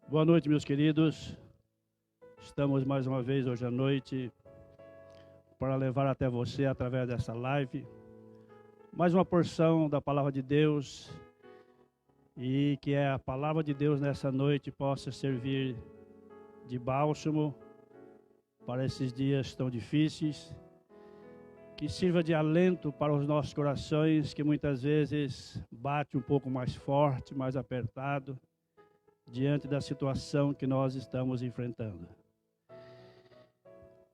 Boa noite, meus queridos. Estamos mais uma vez hoje à noite para levar até você, através dessa live, mais uma porção da Palavra de Deus e que a Palavra de Deus nessa noite possa servir de bálsamo para esses dias tão difíceis, que sirva de alento para os nossos corações, que muitas vezes bate um pouco mais forte, mais apertado, diante da situação que nós estamos enfrentando.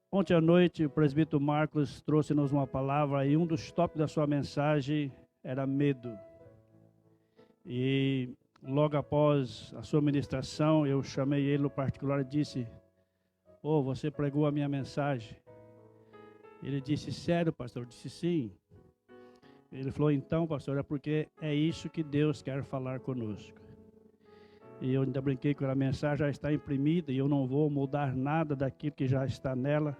Ontem à noite, o presbítero Marcos trouxe-nos uma palavra e um dos tópicos da sua mensagem era medo. E logo após a sua ministração, eu chamei ele no particular e disse: você pregou a minha mensagem? Ele disse: sério, pastor? Eu disse: sim. Ele falou: então, pastor, é porque é isso que Deus quer falar conosco. E eu ainda brinquei que a mensagem já está imprimida e eu não vou mudar nada daquilo que já está nela.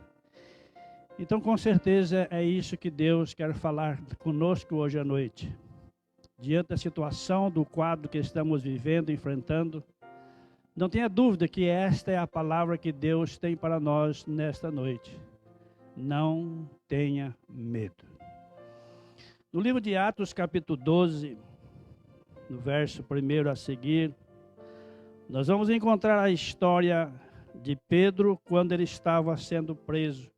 Então, com certeza, é isso que Deus quer falar conosco hoje à noite. Diante da situação, do quadro que estamos vivendo, enfrentando, não tenha dúvida que esta é a palavra que Deus tem para nós nesta noite. Não tenha medo. No livro de Atos, capítulo 12, no verso 1 a seguir, nós vamos encontrar a história de Pedro quando ele estava sendo preso.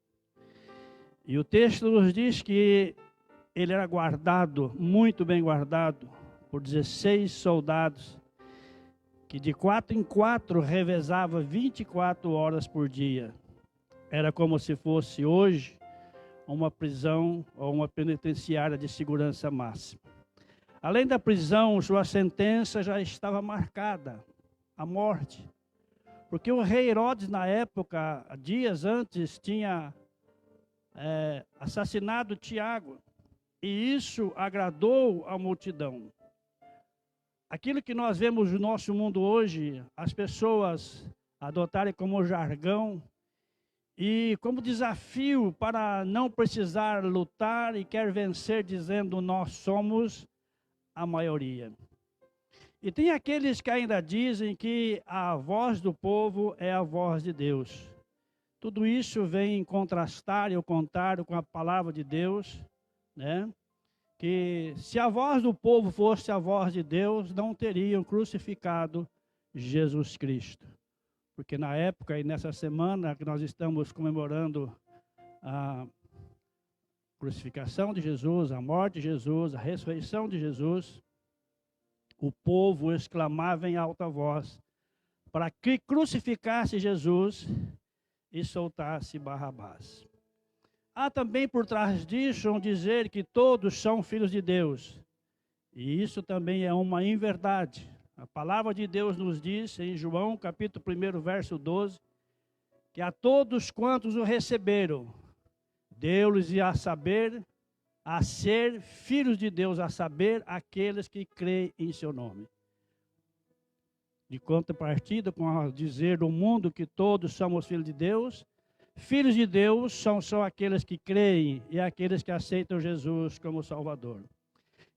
E o texto nos diz que ele era guardado, muito bem guardado, por 16 soldados, que de 4 em 4 revezava 24 horas por dia. Era como se fosse hoje uma prisão ou uma penitenciária de segurança máxima. Além da prisão, sua sentença já estava marcada. A morte, porque o rei Herodes na época, dias antes, tinha assassinado Tiago, e isso agradou a multidão. Aquilo que nós vemos no nosso mundo hoje, as pessoas adotarem como jargão e como desafio para não precisar lutar e quer vencer dizendo: nós somos a maioria. E tem aqueles que ainda dizem que a voz do povo é a voz de Deus. Tudo isso vem contrastar e ao contrário com a palavra de Deus, né? Que se a voz do povo fosse a voz de Deus, não teriam crucificado Jesus Cristo. Porque na época e nessa semana que nós estamos comemorando a crucificação de Jesus, a morte de Jesus, a ressurreição de Jesus, o povo exclamava em alta voz para que crucificasse Jesus e soltasse Barrabás. Há também por trás disso um dizer que todos são filhos de Deus. E isso também é uma inverdade. A palavra de Deus nos diz em João, capítulo 1, verso 12, que a todos quantos o receberam, deu-lhes a ser filhos de Deus, a saber, aqueles que creem em seu nome. De contrapartida, com o dizer do mundo que todos somos filhos de Deus são só aqueles que creem e aqueles que aceitam Jesus como Salvador.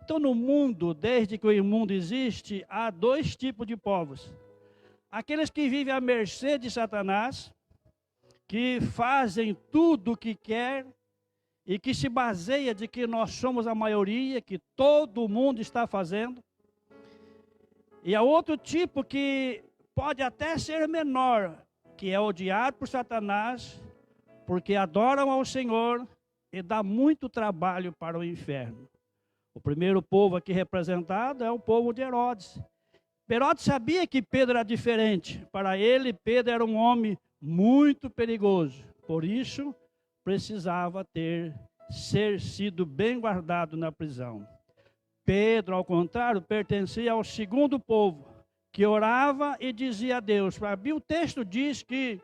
Então, no mundo, desde que o mundo existe, há dois tipos de povos. Aqueles que vivem à mercê de Satanás, que fazem tudo o que quer, e que se baseia de que nós somos a maioria, que todo mundo está fazendo. E há outro tipo que pode até ser menor, que é odiado por Satanás, porque adoram ao Senhor e dá muito trabalho para o inferno. O primeiro povo aqui representado é o povo de Herodes. Herodes sabia que Pedro era diferente. Para ele, Pedro era um homem muito perigoso. Por isso, precisava ser sido bem guardado na prisão. Pedro, ao contrário, pertencia ao segundo povo, que orava e dizia a Deus. O texto diz que,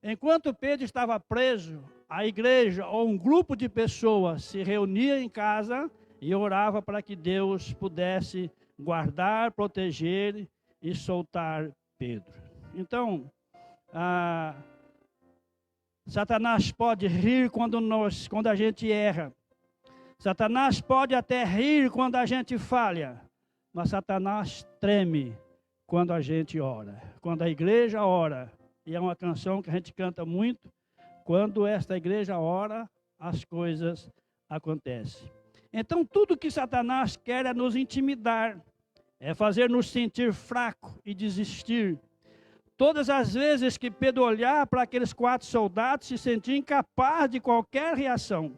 enquanto Pedro estava preso, a igreja ou um grupo de pessoas se reunia em casa e orava para que Deus pudesse guardar, proteger e soltar Pedro. Então, Satanás pode rir quando a gente erra. Satanás pode até rir quando a gente falha. Mas Satanás treme quando a gente ora. Quando a igreja ora, e é uma canção que a gente canta muito, quando esta igreja ora, as coisas acontecem. Então, tudo que Satanás quer é nos intimidar, é fazer nos sentir fraco e desistir. Todas as vezes que Pedro olhar para aqueles 4 soldados, se sentia incapaz de qualquer reação.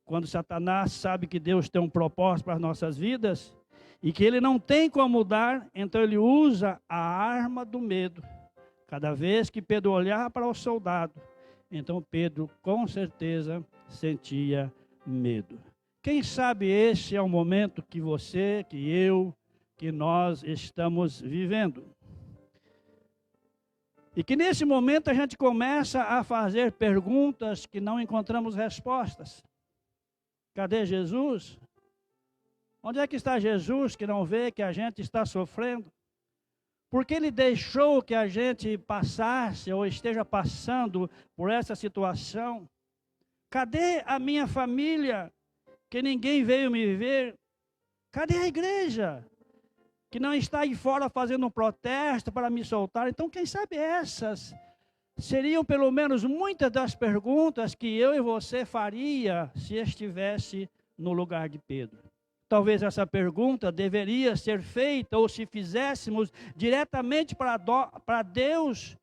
Quando Satanás sabe que Deus tem um propósito para as nossas vidas, e que ele não tem como mudar, então ele usa a arma do medo. Cada vez que Pedro olhar para o soldado, então Pedro com certeza sentia medo. Quem sabe esse é o momento que você, que eu, que nós estamos vivendo. E que nesse momento a gente começa a fazer perguntas que não encontramos respostas. Cadê Jesus? Onde é que está Jesus que não vê que a gente está sofrendo? Por que ele deixou que a gente passasse ou esteja passando por essa situação? Cadê a minha família que ninguém veio me ver? Cadê a igreja que não está aí fora fazendo um protesto para me soltar? Então, quem sabe essas seriam pelo menos muitas das perguntas que eu e você faria se estivesse no lugar de Pedro. Talvez essa pergunta deveria ser feita, ou se fizéssemos diretamente para Deus,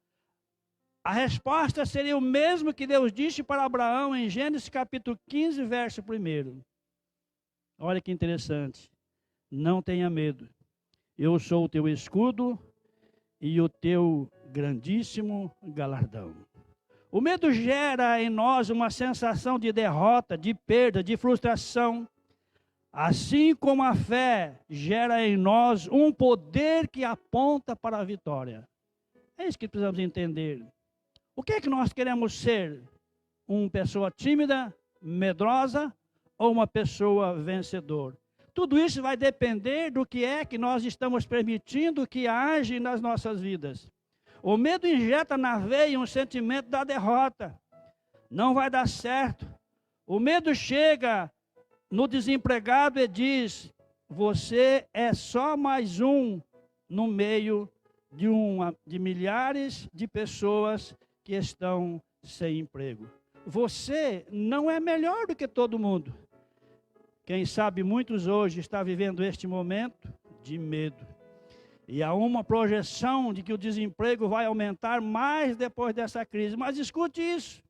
a resposta seria o mesmo que Deus disse para Abraão em Gênesis capítulo 15, verso 1. Olha que interessante. Não tenha medo. Eu sou o teu escudo e o teu grandíssimo galardão. O medo gera em nós uma sensação de derrota, de perda, de frustração. Assim como a fé gera em nós um poder que aponta para a vitória. É isso que precisamos entender. O que é que nós queremos ser? Uma pessoa tímida, medrosa ou uma pessoa vencedora? Tudo isso vai depender do que é que nós estamos permitindo que age nas nossas vidas. O medo injeta na veia um sentimento da derrota. Não vai dar certo. O medo chega no desempregado e diz: você é só mais um no meio de milhares de pessoas que estão sem emprego. Você não é melhor do que todo mundo. Quem sabe muitos hoje estão vivendo este momento de medo. E há uma projeção de que o desemprego vai aumentar mais depois dessa crise. Mas escute isso.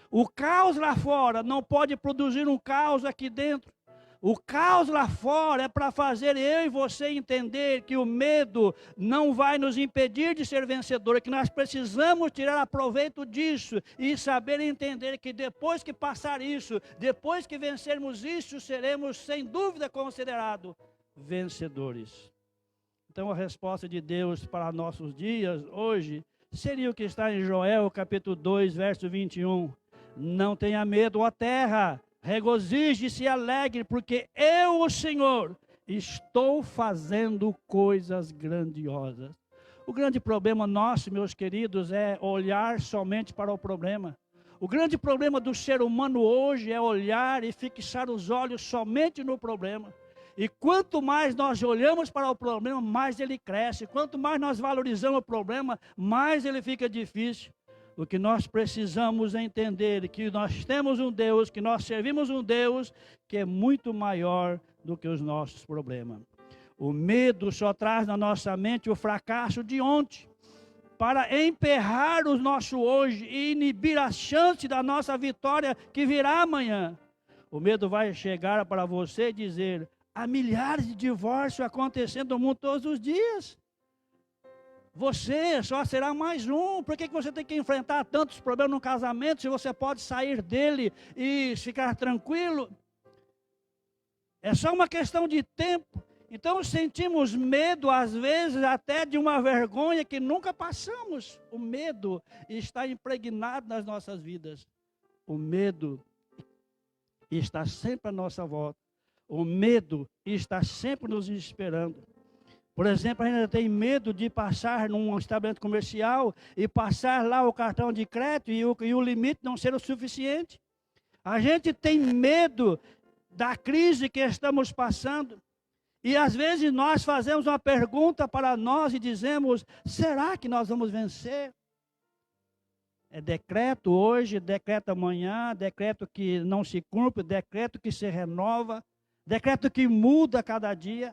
O caos lá fora não pode produzir um caos aqui dentro. O caos lá fora é para fazer eu e você entender que o medo não vai nos impedir de ser vencedor, que nós precisamos tirar proveito disso e saber entender que depois que passar isso, depois que vencermos isso, seremos sem dúvida considerados vencedores. Então a resposta de Deus para nossos dias hoje seria o que está em Joel capítulo 2, verso 21. Não tenha medo, ó terra, regozije-se e alegre, porque eu, o Senhor, estou fazendo coisas grandiosas. O grande problema nosso, meus queridos, é olhar somente para o problema. O grande problema do ser humano hoje é olhar e fixar os olhos somente no problema. E quanto mais nós olhamos para o problema, mais ele cresce. Quanto mais nós valorizamos o problema, mais ele fica difícil. O que nós precisamos entender é que nós temos um Deus, que nós servimos um Deus que é muito maior do que os nossos problemas. O medo só traz na nossa mente o fracasso de ontem, para emperrar o nosso hoje e inibir a chance da nossa vitória que virá amanhã. O medo vai chegar para você e dizer: há milhares de divórcios acontecendo no mundo todos os dias. Você só será mais um. Por que você tem que enfrentar tantos problemas no casamento se você pode sair dele e ficar tranquilo? É só uma questão de tempo. Então sentimos medo, às vezes até de uma vergonha que nunca passamos. O medo está impregnado nas nossas vidas. O medo está sempre à nossa volta. O medo está sempre nos esperando. Por exemplo, a gente tem medo de passar num estabelecimento comercial e passar lá o cartão de crédito e o limite não ser o suficiente. A gente tem medo da crise que estamos passando. E às vezes nós fazemos uma pergunta para nós e dizemos: será que nós vamos vencer? É decreto hoje, decreto amanhã, decreto que não se cumpre, decreto que se renova, decreto que muda a cada dia.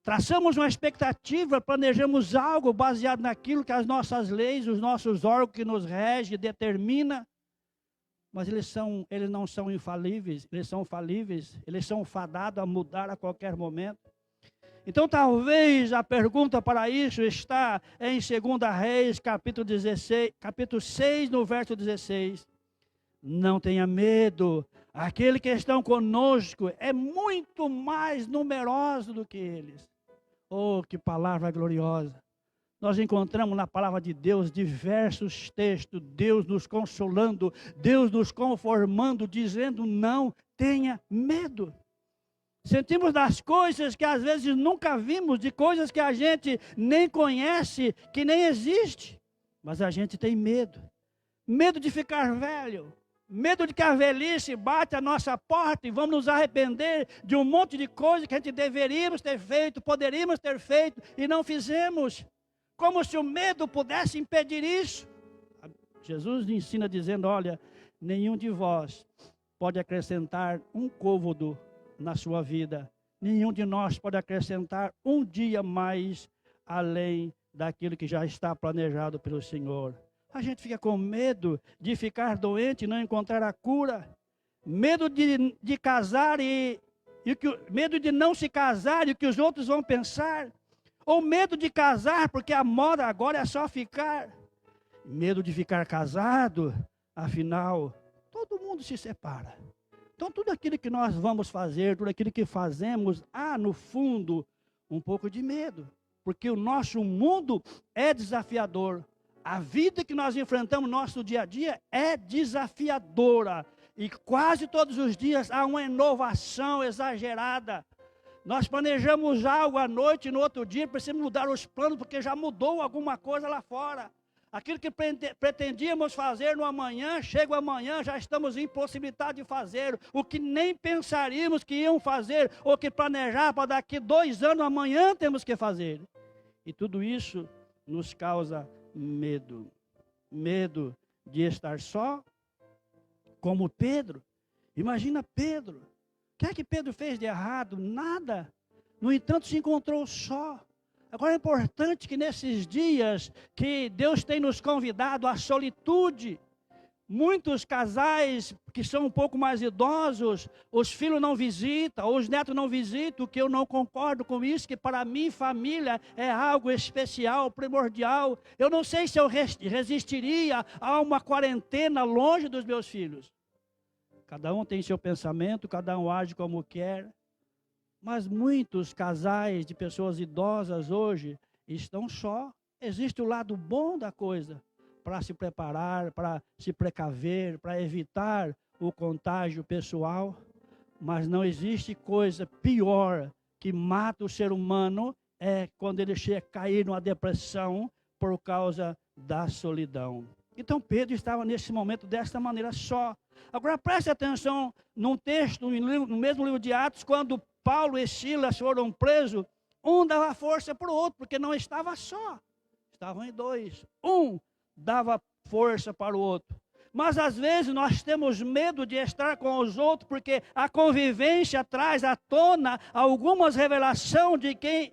Traçamos uma expectativa, planejamos algo baseado naquilo que as nossas leis, os nossos órgãos que nos regem, determinam. Mas eles não são infalíveis, eles são falíveis, eles são fadados a mudar a qualquer momento. Então talvez a pergunta para isso está em 2 Reis, capítulo 6, no verso 16. Não tenha medo, aquele que estão conosco é muito mais numeroso do que eles. Oh, que palavra gloriosa! Nós encontramos na palavra de Deus diversos textos, Deus nos consolando, Deus nos conformando, dizendo: não tenha medo. Sentimos das coisas que às vezes nunca vimos, de coisas que a gente nem conhece, que nem existe. Mas a gente tem medo. Medo de ficar velho. Medo de que a velhice bate a nossa porta e vamos nos arrepender de um monte de coisa que a gente deveríamos ter feito, poderíamos ter feito e não fizemos. Como se o medo pudesse impedir isso. Jesus ensina dizendo: olha, nenhum de vós pode acrescentar um côvado na sua vida. Nenhum de nós pode acrescentar um dia mais além daquilo que já está planejado pelo Senhor. A gente fica com medo de ficar doente e não encontrar a cura. Medo de casar medo de não se casar e o que os outros vão pensar. Ou medo de casar porque a moda agora é só ficar. Medo de ficar casado, afinal, todo mundo se separa. Então tudo aquilo que nós vamos fazer, tudo aquilo que fazemos, há no fundo um pouco de medo. Porque o nosso mundo é desafiador. A vida que nós enfrentamos no nosso dia a dia é desafiadora. E quase todos os dias há uma inovação exagerada. Nós planejamos algo à noite e no outro dia precisamos mudar os planos porque já mudou alguma coisa lá fora. Aquilo que pretendíamos fazer no amanhã, chega o amanhã, já estamos impossibilitados de fazer. O que nem pensaríamos que iam fazer ou que planejar para daqui 2 anos, amanhã temos que fazer. E tudo isso nos causa medo. Medo de estar só, como Pedro. Imagina Pedro. O que é que Pedro fez de errado? Nada. No entanto, se encontrou só. Agora é importante que nesses dias que Deus tem nos convidado à solitude, muitos casais que são um pouco mais idosos, os filhos não visitam, os netos não visitam, que eu não concordo com isso, que para mim família é algo especial, primordial. Eu não sei se eu resistiria a uma quarentena longe dos meus filhos. Cada um tem seu pensamento, cada um age como quer. Mas muitos casais de pessoas idosas hoje estão só. Existe o lado bom da coisa, para se preparar, para se precaver, para evitar o contágio pessoal. Mas não existe coisa pior que mata o ser humano, é quando ele chega a cair numa depressão por causa da solidão. Então Pedro estava nesse momento desta maneira só. Agora preste atenção num texto, no mesmo livro de Atos, quando Paulo e Silas foram presos, um dava força para o outro, porque não estava só, estavam em 2. Um dava força para o outro. Mas às vezes nós temos medo de estar com os outros, porque a convivência traz à tona algumas revelações de quem...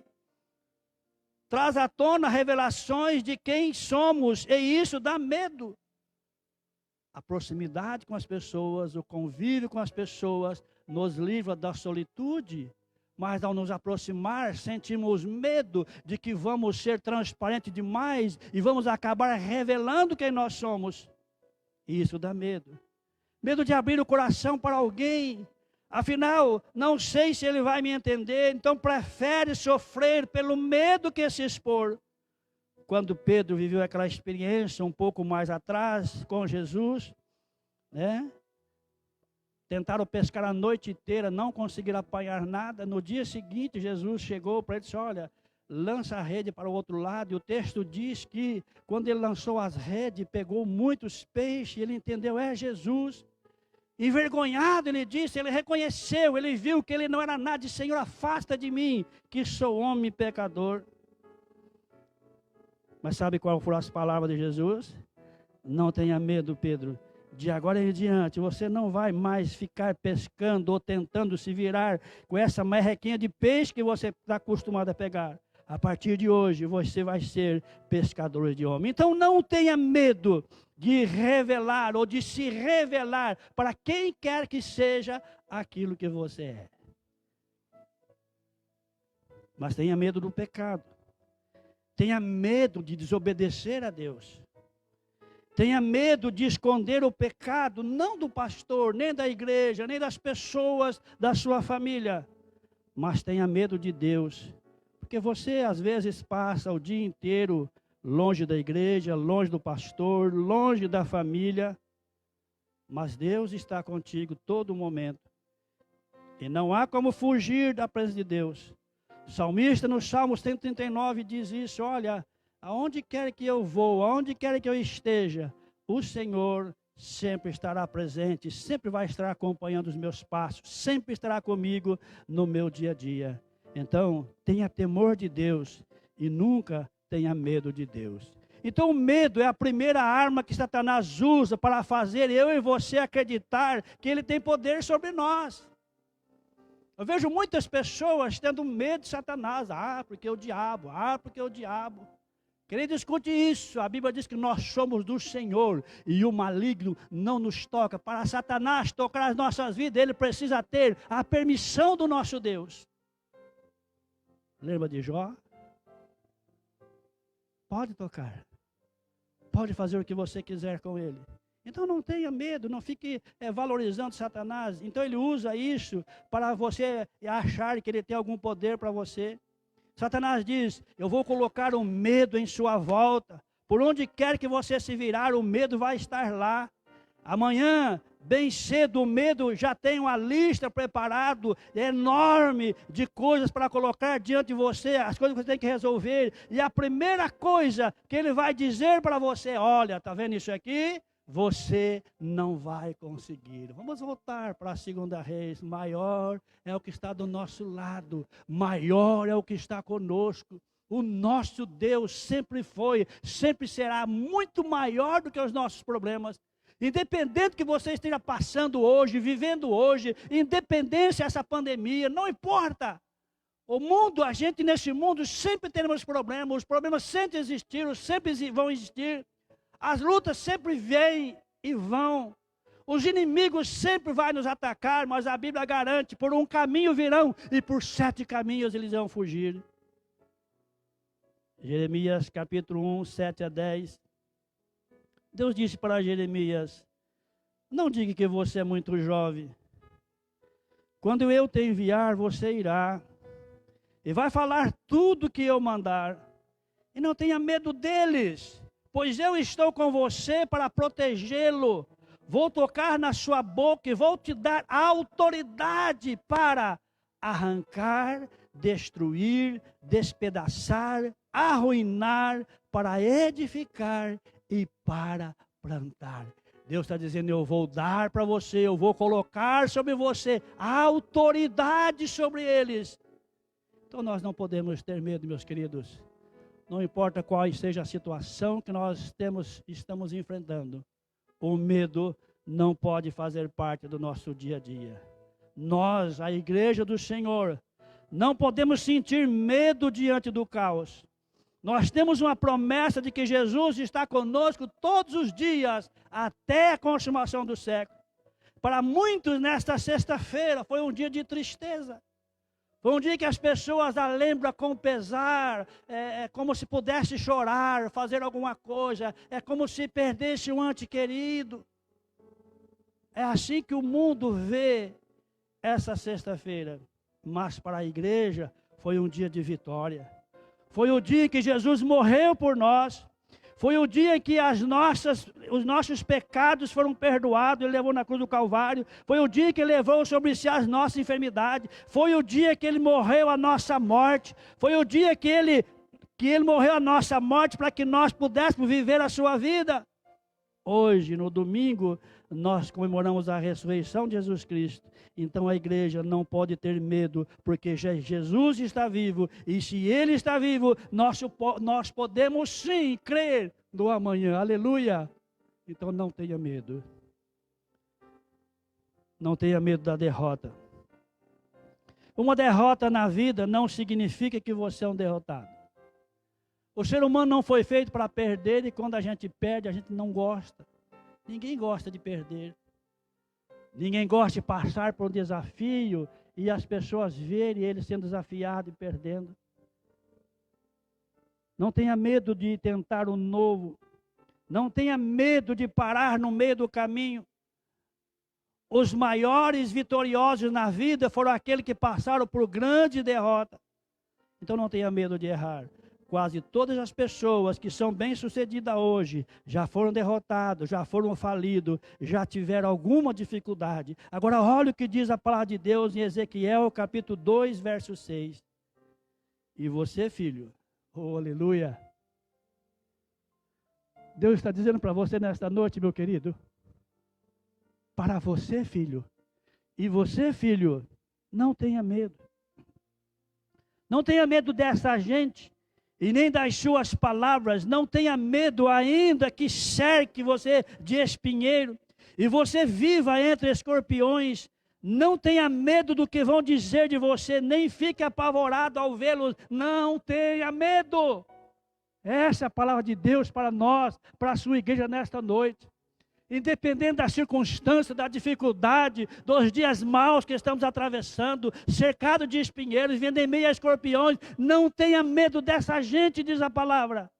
Traz à tona revelações de quem somos, e isso dá medo. A proximidade com as pessoas, o convívio com as pessoas, nos livra da solitude, mas ao nos aproximar, sentimos medo de que vamos ser transparentes demais e vamos acabar revelando quem nós somos. E isso dá medo. Medo de abrir o coração para alguém. Afinal, não sei se ele vai me entender, então prefere sofrer pelo medo que se expor. Quando Pedro viveu aquela experiência um pouco mais atrás com Jesus, né? Tentaram pescar a noite inteira, não conseguiram apanhar nada. No dia seguinte, Jesus chegou para ele e disse: olha, lança a rede para o outro lado. E o texto diz que quando ele lançou as redes, pegou muitos peixes, ele entendeu, é Jesus. Envergonhado, ele disse, ele reconheceu, ele viu que ele não era nada. Disse: Senhor, afasta de mim, que sou homem pecador. Mas sabe qual foram as palavras de Jesus? Não tenha medo, Pedro. De agora em diante, você não vai mais ficar pescando ou tentando se virar com essa merrequinha de peixe que você está acostumado a pegar. A partir de hoje, você vai ser pescador de homens. Então, não tenha medo de revelar ou de se revelar para quem quer que seja aquilo que você é. Mas tenha medo do pecado. Tenha medo de desobedecer a Deus. Tenha medo de esconder o pecado, não do pastor, nem da igreja, nem das pessoas da sua família. Mas tenha medo de Deus. Porque você às vezes passa o dia inteiro longe da igreja, longe do pastor, longe da família. Mas Deus está contigo todo momento. E não há como fugir da presença de Deus. O salmista no Salmo 139 diz isso: olha, aonde quer que eu vou, aonde quer que eu esteja, o Senhor sempre estará presente, sempre vai estar acompanhando os meus passos, sempre estará comigo no meu dia a dia. Então, tenha temor de Deus e nunca tenha medo de Deus. Então, o medo é a primeira arma que Satanás usa para fazer eu e você acreditar que ele tem poder sobre nós. Eu vejo muitas pessoas tendo medo de Satanás. Porque o diabo, porque o diabo. Querido, escute isso. A Bíblia diz que nós somos do Senhor e o maligno não nos toca. Para Satanás tocar as nossas vidas, ele precisa ter a permissão do nosso Deus. Lembra de Jó? Pode tocar. Pode fazer o que você quiser com ele. Então não tenha medo, não fique valorizando Satanás. Então ele usa isso para você achar que ele tem algum poder para você. Satanás diz: eu vou colocar um medo em sua volta. Por onde quer que você se virar, o medo vai estar lá. Amanhã, bem cedo, o medo já tem uma lista preparada enorme de coisas para colocar diante de você, as coisas que você tem que resolver. E a primeira coisa que ele vai dizer para você: olha, está vendo isso aqui? Você não vai conseguir. Vamos voltar para a 2 Reis. Maior é o que está do nosso lado, maior é o que está conosco. O nosso Deus sempre foi, sempre será muito maior do que os nossos problemas. Independente do que você esteja passando hoje, vivendo hoje, independente dessa pandemia, não importa. O mundo, a gente nesse mundo sempre teremos problemas, os problemas sempre existiram, sempre vão existir. As lutas sempre vêm e vão. Os inimigos sempre vão nos atacar, mas a Bíblia garante: por um caminho virão e por 7 caminhos eles vão fugir. Jeremias capítulo 1, 7 a 10. Deus disse para Jeremias: não diga que você é muito jovem. Quando eu te enviar, você irá e vai falar tudo que eu mandar. E não tenha medo deles, pois eu estou com você para protegê-lo. Vou tocar na sua boca e vou te dar autoridade para arrancar, destruir, despedaçar, arruinar, para edificar e para plantar. Deus está dizendo: eu vou dar para você, eu vou colocar sobre você a autoridade sobre eles. Então nós não podemos ter medo, meus queridos. Não importa qual seja a situação que nós estamos enfrentando, o medo não pode fazer parte do nosso dia a dia. Nós, a igreja do Senhor, não podemos sentir medo diante do caos. Nós temos uma promessa de que Jesus está conosco todos os dias, até a consumação do século. Para muitos, nesta sexta-feira, foi um dia de tristeza. Foi um dia que as pessoas a lembram com pesar, como se pudesse chorar, fazer alguma coisa, é como se perdesse um ente querido. É assim que o mundo vê essa sexta-feira. Mas para a igreja foi um dia de vitória. Foi o dia que Jesus morreu por nós. Foi o dia em que os nossos pecados foram perdoados. Ele levou na cruz do Calvário. Foi o dia que ele levou sobre si as nossas enfermidades. Foi o dia que ele morreu a nossa morte. Foi o dia que ele morreu a nossa morte para que nós pudéssemos viver a sua vida. Hoje, no domingo, nós comemoramos a ressurreição de Jesus Cristo. Então a igreja não pode ter medo, porque Jesus está vivo, e se Ele está vivo, nós podemos sim crer no amanhã. Aleluia! Então não tenha medo. Não tenha medo da derrota. Uma derrota na vida não significa que você é um derrotado. O ser humano não foi feito para perder, e quando a gente perde, a gente não gosta. Ninguém gosta de perder. Ninguém gosta de passar por um desafio e as pessoas verem ele sendo desafiado e perdendo. Não tenha medo de tentar o novo. Não tenha medo de parar no meio do caminho. Os maiores vitoriosos na vida foram aqueles que passaram por grande derrota. Então não tenha medo de errar. Quase todas as pessoas que são bem-sucedidas hoje já foram derrotados, já foram falidos, já tiveram alguma dificuldade. Agora olha o que diz a palavra de Deus em Ezequiel, capítulo 2, verso 6. E você, filho, oh, aleluia. Deus está dizendo para você nesta noite, meu querido, para você, filho, e você, filho, não tenha medo. Não tenha medo dessa gente. E nem das suas palavras, não tenha medo ainda que cerque você de espinheiro, e você viva entre escorpiões, não tenha medo do que vão dizer de você, nem fique apavorado ao vê-los, não tenha medo. Essa é a palavra de Deus para nós, para a sua igreja nesta noite. Independente da circunstância, da dificuldade, dos dias maus que estamos atravessando, cercado de espinheiros, vendo em meio a escorpiões, não tenha medo dessa gente, diz a palavra.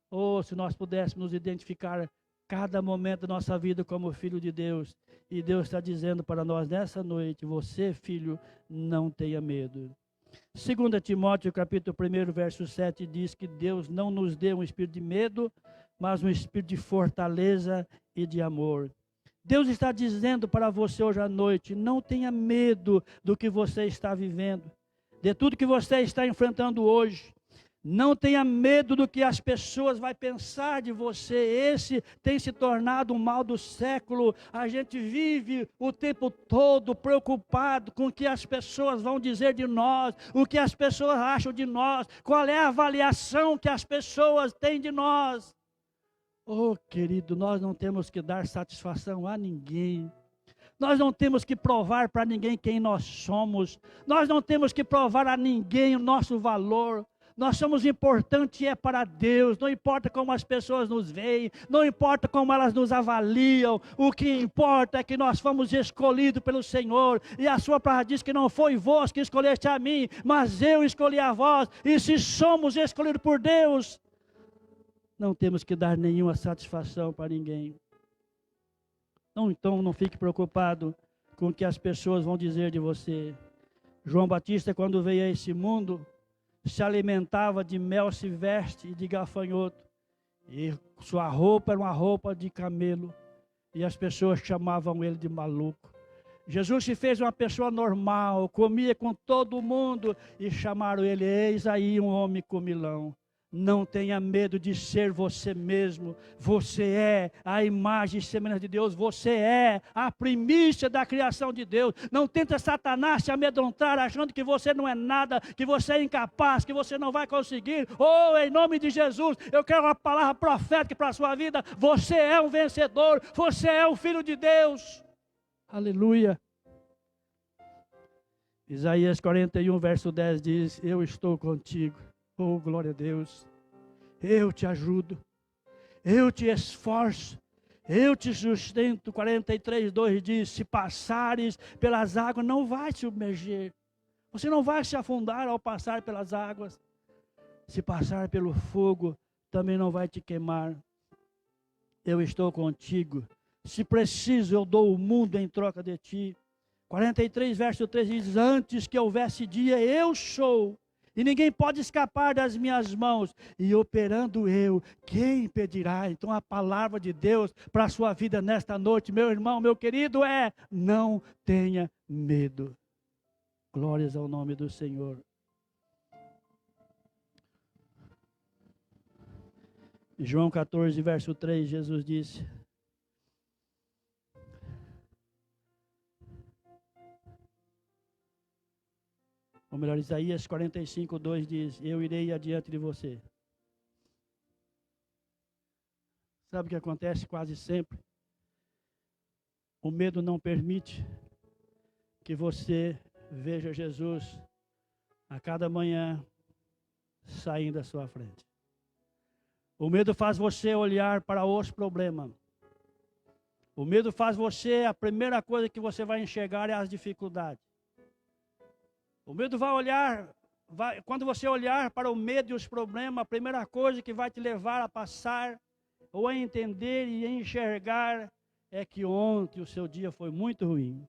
Oh, se nós pudéssemos nos identificar cada momento da nossa vida como filho de Deus, e Deus está dizendo para nós nessa noite, você, filho, não tenha medo. 2 Timóteo, capítulo 1, verso 7, diz que Deus não nos deu um espírito de medo, mas um espírito de fortaleza e de amor. Deus está dizendo para você hoje à noite, não tenha medo do que você está vivendo, de tudo que você está enfrentando hoje. Não tenha medo do que as pessoas vão pensar de você. Esse tem se tornado um mal do século. A gente vive o tempo todo preocupado com o que as pessoas vão dizer de nós, o que as pessoas acham de nós, qual é a avaliação que as pessoas têm de nós. Oh, querido, nós não temos que dar satisfação a ninguém. Nós não temos que provar para ninguém quem nós somos. Nós não temos que provar a ninguém o nosso valor. Nós somos importantes para Deus, não importa como as pessoas nos veem, não importa como elas nos avaliam, o que importa é que nós fomos escolhidos pelo Senhor, e a sua palavra diz que não foi vós que escolheste a mim, mas eu escolhi a vós, e se somos escolhidos por Deus, não temos que dar nenhuma satisfação para ninguém. Então não fique preocupado com o que as pessoas vão dizer de você. João Batista, quando veio a esse mundo, se alimentava de mel silvestre e de gafanhoto, e sua roupa era uma roupa de camelo, e as pessoas chamavam ele de maluco. Jesus se fez uma pessoa normal, comia com todo mundo, e chamaram ele, eis aí um homem comilão. Não tenha medo de ser você mesmo. Você é a imagem e semelhança de Deus. Você é a primícia da criação de Deus. Não tenta Satanás te amedrontar achando que você não é nada, que você é incapaz, que você não vai conseguir. Oh, em nome de Jesus, eu quero uma palavra profética para a sua vida. Você é um vencedor. Você é um filho de Deus. Aleluia. Isaías 41, verso 10 diz, eu estou contigo. Oh, glória a Deus, eu te ajudo, eu te esforço, eu te sustento. 43, 2 diz, se passares pelas águas, não vai se submergir, você não vai se afundar ao passar pelas águas, se passar pelo fogo, também não vai te queimar, eu estou contigo, se preciso eu dou o mundo em troca de ti. 43, verso 3 diz, antes que houvesse dia, eu sou, e ninguém pode escapar das minhas mãos, e operando eu, quem impedirá? Então a palavra de Deus para a sua vida nesta noite, meu irmão, meu querido, é, não tenha medo. Glórias ao nome do Senhor. João 14, verso 3, Jesus disse, Ou melhor, Isaías 45:2 diz: eu irei adiante de você. Sabe o que acontece quase sempre? O medo não permite que você veja Jesus a cada manhã saindo à sua frente. O medo faz você olhar para os problemas. O medo faz você, a primeira coisa que você vai enxergar é as dificuldades. O medo quando você olhar para o medo e os problemas, a primeira coisa que vai te levar a passar, ou a entender e a enxergar, é que ontem o seu dia foi muito ruim.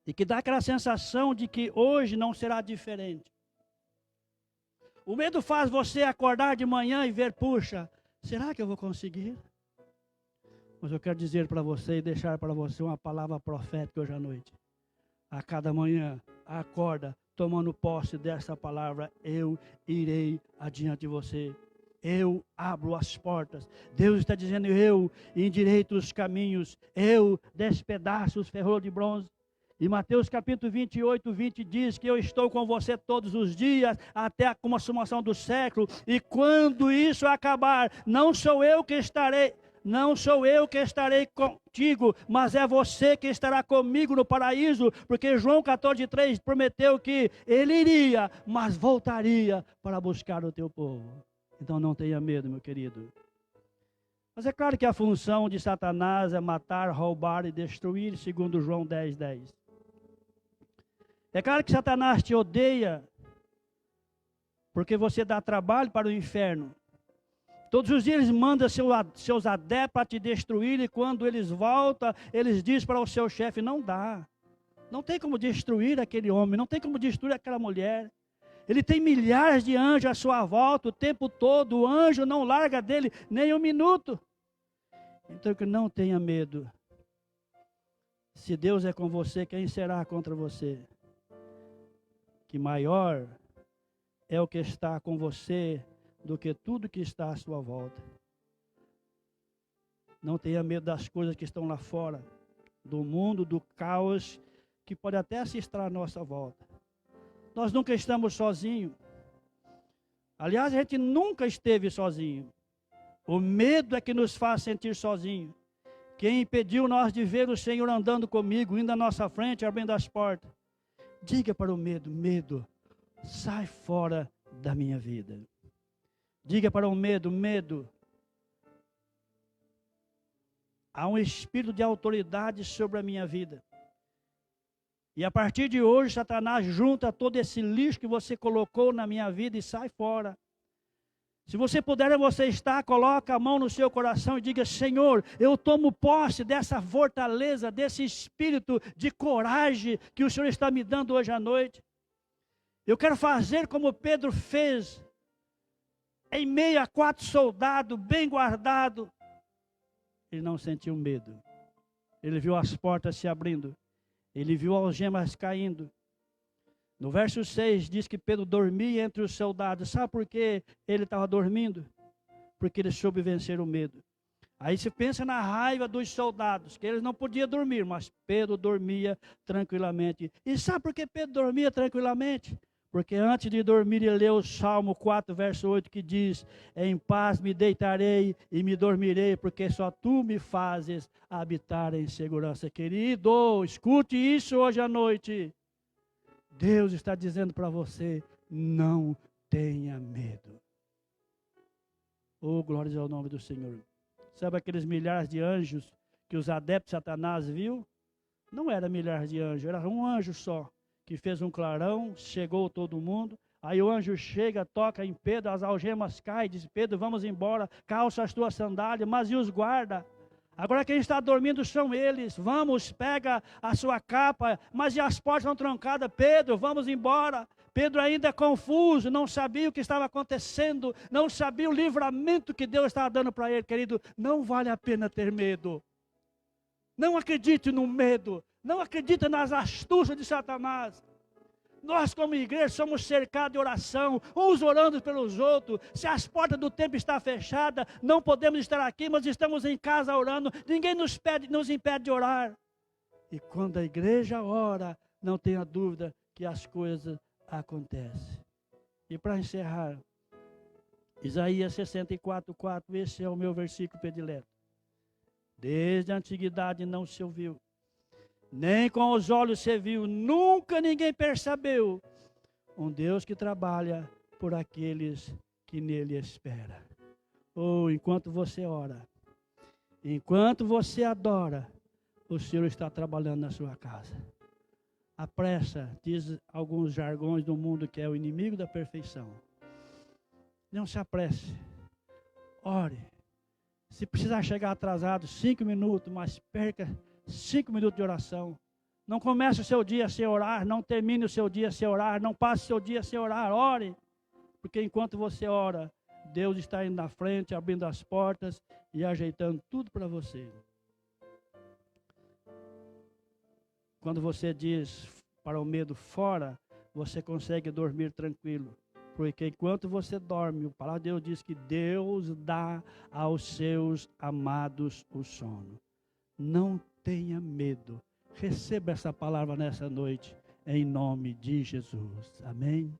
E que dá aquela sensação de que hoje não será diferente. O medo faz você acordar de manhã e ver, puxa, será que eu vou conseguir? Mas eu quero dizer para você e deixar para você uma palavra profética hoje à noite. A cada manhã, acorda tomando posse dessa palavra, eu irei adiante de você. Eu abro as portas. Deus está dizendo, eu endireito os caminhos, eu despedaço os ferrolhos de bronze. E Mateus capítulo 28:20 diz que eu estou com você todos os dias, até a consumação do século. E quando isso acabar, não sou eu que estarei contigo, mas é você que estará comigo no paraíso, porque João 14:3 prometeu que ele iria, mas voltaria para buscar o teu povo. Então não tenha medo, meu querido. Mas é claro que a função de Satanás é matar, roubar e destruir, segundo João 10:10. É claro que Satanás te odeia, porque você dá trabalho para o inferno. Todos os dias eles mandam seus adeptos para te destruir, e quando eles voltam, eles dizem para o seu chefe, não dá. Não tem como destruir aquele homem, não tem como destruir aquela mulher. Ele tem milhares de anjos à sua volta o tempo todo, o anjo não larga dele nem um minuto. Então que não tenha medo. Se Deus é com você, quem será contra você? Que maior é o que está com você do que tudo que está à sua volta. Não tenha medo das coisas que estão lá fora, do mundo, do caos, que pode até se estar à nossa volta. Nós nunca estamos sozinhos. Aliás, a gente nunca esteve sozinho. O medo é que nos faz sentir sozinhos. Quem impediu nós de ver o Senhor andando comigo, indo à nossa frente, abrindo as portas? Diga para o medo, medo, sai fora da minha vida. Diga para o medo, medo, há um espírito de autoridade sobre a minha vida. E a partir de hoje, Satanás junta todo esse lixo que você colocou na minha vida e sai fora. Se você puder, você está, coloca a mão no seu coração e diga, Senhor, eu tomo posse dessa fortaleza, desse espírito de coragem que o Senhor está me dando hoje à noite. Eu quero fazer como Pedro fez, em meio a 4 soldados, bem guardados. Ele não sentiu medo. Ele viu as portas se abrindo. Ele viu algemas caindo. No verso 6 diz que Pedro dormia entre os soldados. Sabe por que ele estava dormindo? Porque ele soube vencer o medo. Aí se pensa na raiva dos soldados, que eles não podiam dormir, mas Pedro dormia tranquilamente. E sabe por que Pedro dormia tranquilamente? Porque antes de dormir ele leu o Salmo 4, verso 8, que diz, em paz me deitarei e me dormirei, porque só tu me fazes habitar em segurança. Querido, escute isso hoje à noite. Deus está dizendo para você, não tenha medo. Oh, glórias ao nome do Senhor. Sabe aqueles milhares de anjos que os adeptos de Satanás viu? Não era milhares de anjos, era um anjo só, que fez um clarão, chegou todo mundo. Aí o anjo chega, toca em Pedro, as algemas caem, diz, Pedro, vamos embora, calça as tuas sandálias, mas e os guarda? Agora quem está dormindo são eles. Vamos, pega a sua capa, mas e as portas estão trancadas? Pedro, vamos embora. Pedro ainda confuso, não sabia o que estava acontecendo, não sabia o livramento que Deus estava dando para ele. Querido, não vale a pena ter medo. Não acredite no medo, não acredite nas astúcias de Satanás. Nós como igreja somos cercados de oração, uns orando pelos outros. Se as portas do templo estão fechadas, não podemos estar aqui, mas estamos em casa orando. Ninguém nos impede de orar. E quando a igreja ora, não tenha dúvida que as coisas acontecem. E para encerrar, Isaías 64:4, esse é o meu versículo predileto. Desde a antiguidade não se ouviu, nem com os olhos se viu, nunca ninguém percebeu um Deus que trabalha por aqueles que nele esperam. Oh, enquanto você ora, enquanto você adora, o Senhor está trabalhando na sua casa. A pressa, diz alguns jargões do mundo, que é o inimigo da perfeição. Não se apresse. Ore. Se precisar chegar atrasado 5 minutos, mas perca 5 minutos de oração. Não comece o seu dia sem orar, não termine o seu dia sem orar, não passe o seu dia sem orar. Ore. Porque enquanto você ora, Deus está indo na frente, abrindo as portas e ajeitando tudo para você. Quando você diz para o medo fora, você consegue dormir tranquilo. Porque enquanto você dorme, a palavra de Deus diz que Deus dá aos seus amados o sono. Não tenha medo. Receba essa palavra nessa noite, em nome de Jesus. Amém?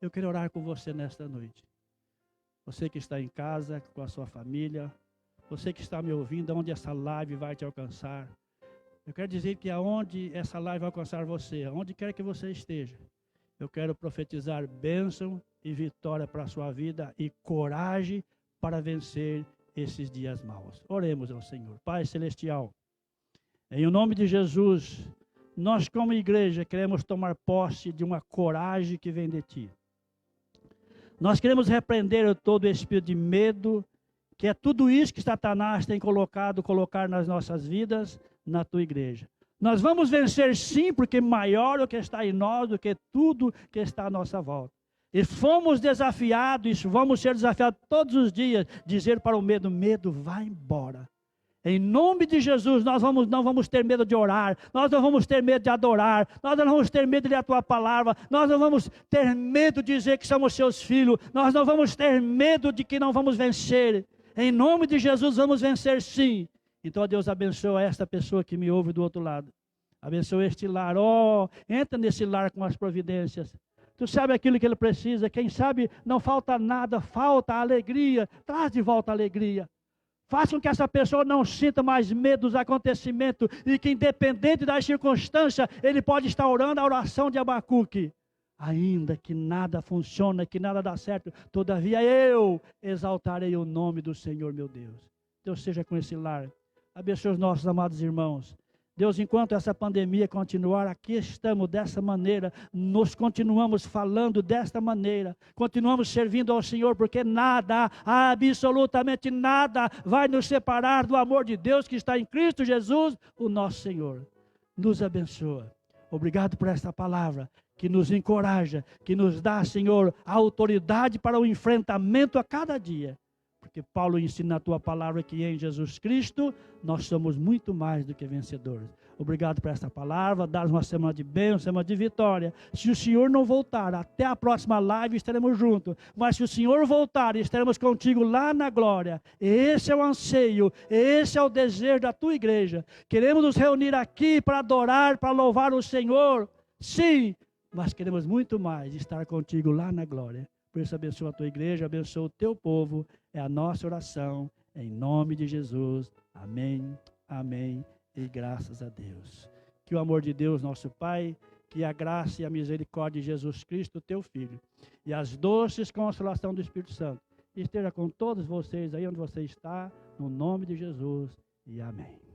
Eu quero orar com você nesta noite. Você que está em casa, com a sua família, você que está me ouvindo, onde essa live vai te alcançar. Eu quero dizer que aonde essa live vai alcançar você, aonde quer que você esteja, eu quero profetizar bênção e vitória para a sua vida e coragem para vencer esses dias maus. Oremos ao Senhor. Pai Celestial, em nome de Jesus, nós como igreja queremos tomar posse de uma coragem que vem de Ti. Nós queremos repreender todo o espírito de medo, que é tudo isso que Satanás tem colocar nas nossas vidas, na Tua igreja. Nós vamos vencer sim, porque maior o que está em nós do que tudo que está à nossa volta. E fomos desafiados, vamos ser desafiados todos os dias, dizer para o medo, medo, vai embora. Em nome de Jesus, nós não vamos ter medo de orar, nós não vamos ter medo de adorar, nós não vamos ter medo de ler a Tua palavra, nós não vamos ter medo de dizer que somos Seus filhos, nós não vamos ter medo de que não vamos vencer. Em nome de Jesus, vamos vencer sim. Então, Deus abençoa esta pessoa que me ouve do outro lado. Abençoa este lar. Oh, entra nesse lar com as providências. Tu sabe aquilo que ele precisa. Quem sabe não falta nada, falta a alegria. Traz de volta a alegria. Faça com que essa pessoa não sinta mais medo dos acontecimentos e que, independente das circunstâncias, ele pode estar orando a oração de Abacuque. Ainda que nada funcione, que nada dá certo, todavia eu exaltarei o nome do Senhor, meu Deus. Deus seja com esse lar. Abençoe os nossos amados irmãos. Deus, enquanto essa pandemia continuar, aqui estamos dessa maneira, nós continuamos falando desta maneira, continuamos servindo ao Senhor, porque nada, absolutamente nada, vai nos separar do amor de Deus que está em Cristo Jesus, o nosso Senhor. Nos abençoa. Obrigado por esta palavra, que nos encoraja, que nos dá, Senhor, a autoridade para o enfrentamento a cada dia. Porque Paulo ensina a Tua palavra que em Jesus Cristo nós somos muito mais do que vencedores. Obrigado por esta palavra, dá uma semana de bênção, semana de vitória. Se o Senhor não voltar, até a próxima live estaremos juntos. Mas se o Senhor voltar, estaremos contigo lá na glória. Esse é o anseio, esse é o desejo da Tua igreja. Queremos nos reunir aqui para adorar, para louvar o Senhor. Sim, mas queremos muito mais estar contigo lá na glória. Por isso, abençoa a Tua igreja, abençoa o Teu povo. É a nossa oração, em nome de Jesus. Amém, amém e graças a Deus. Que o amor de Deus, nosso Pai, que a graça e a misericórdia de Jesus Cristo, Teu Filho, e as doces consolações do Espírito Santo, esteja com todos vocês aí onde você está, no nome de Jesus, e amém.